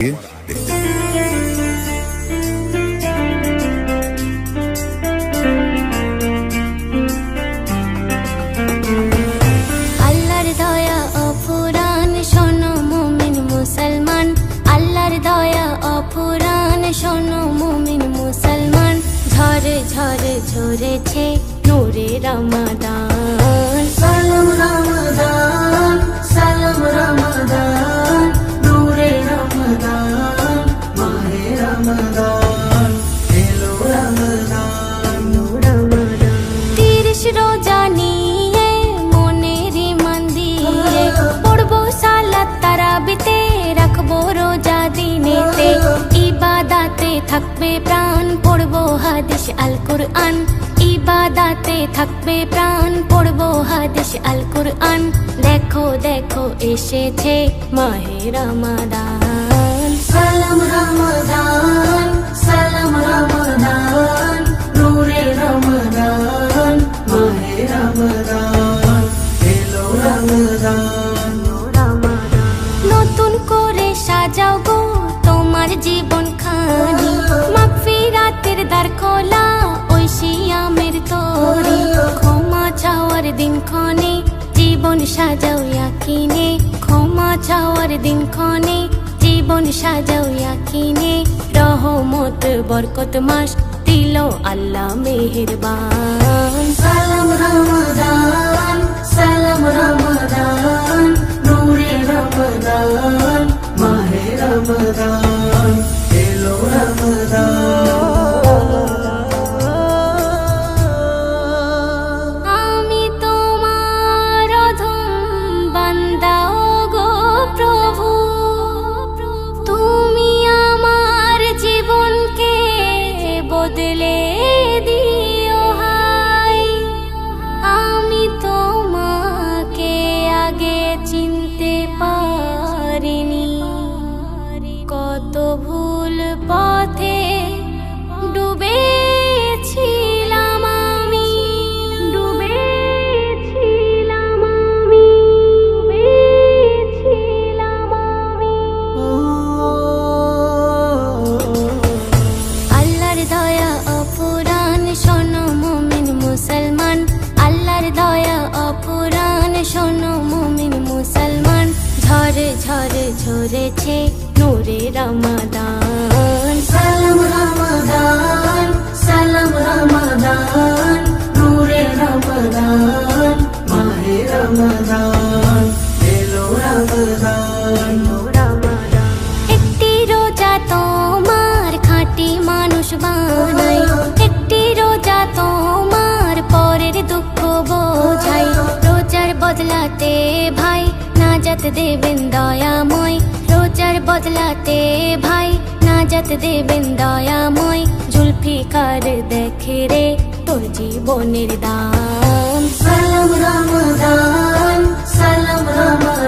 আল্লাহর দয়া অফুরান শোনো মুমিন মুসলমান, আল্লাহর দয়া অফুরান শোনো মুমিন মুসলমান। ঝরে ঝরে ঝরেছে নূরে রমাদান, সালাম রমাদান, সালাম রমাদান, নূরে রমাদান, মাহে রমাদান, এলো রমাদান, রমাদান। 30 রোজা নিয়ে মনেরই মন দিয়ে পড়বো সালাত তারাবিতে, রাখবো রোজা দিনেতে, ইবাদাতে থাকবে প্রাণ, পড়বো হাদিস আল কুরআন, ইবাদাতে থাকবে প্রাণ, পড়বো হাদিস আল কুরআন। দেখো দেখো এসেছে মাহে রমাদান, সালাম রমাদান, সালাম রমাদান, নূরে রমাদান, মাহে রমাদান, এলো রমাদান, রমাদান। নতুন করে সাজাও গো তোমার জীবন খানি, মাগফিরাতের দ্বার খোলা ওই সিয়ামের তরি, ক্ষমা চাওয়ার দিন ক্ষণে জীবন সাজাও ইয়াকিনে, ক্ষমা চাওয়ার দিন ক্ষণে জীবন সাজাও ইয়াকিনে। রহমত বরকত মাস দিল আল্লাহ মেহেরবান, সালাম রমাদান, সালাম রমাদান, নূরে রমাদান, মাহে রমাদান, এলো রমাদান। আমি তোমার অধম বান্দা গো প্রভু, তুমি আমার জীবনকে বদলে দিও হাই। আমি তোমাকে আগে চিনতে পারিনি, কত ভুল পথে ডুবেছিলাম আমি, ডুবেছিলাম আমি, ডুবেছিলাম আমি। আল্লাহর দয়া অফুরান শোনো মুমিন মুসলমান, আল্লাহর দয়া অফুরান শোনো মুমিন মুসলমান। ঝরে ঝরে ঝরেছে নূরে রমাদান, সালাম রমাদান, সালাম রমাদান, নূরে রমাদান, মাহে রমাদান, এলো রমাদান, রমাদান। একটি রোজা তোমার খাঁটি মানুষ বানাই, একটি রোজা তোমার পরের দুঃখ বোঝাই, রোজার বদলাতে ভাই নাজাত দেবেন দয়াময়, রোজার বদলাতে ভাই নাজাত দেবেন দয়াময়। জুলফিকার দেখে রে তোর জীবনের দাম, সালাম রমাদান, সালাম রমাদান।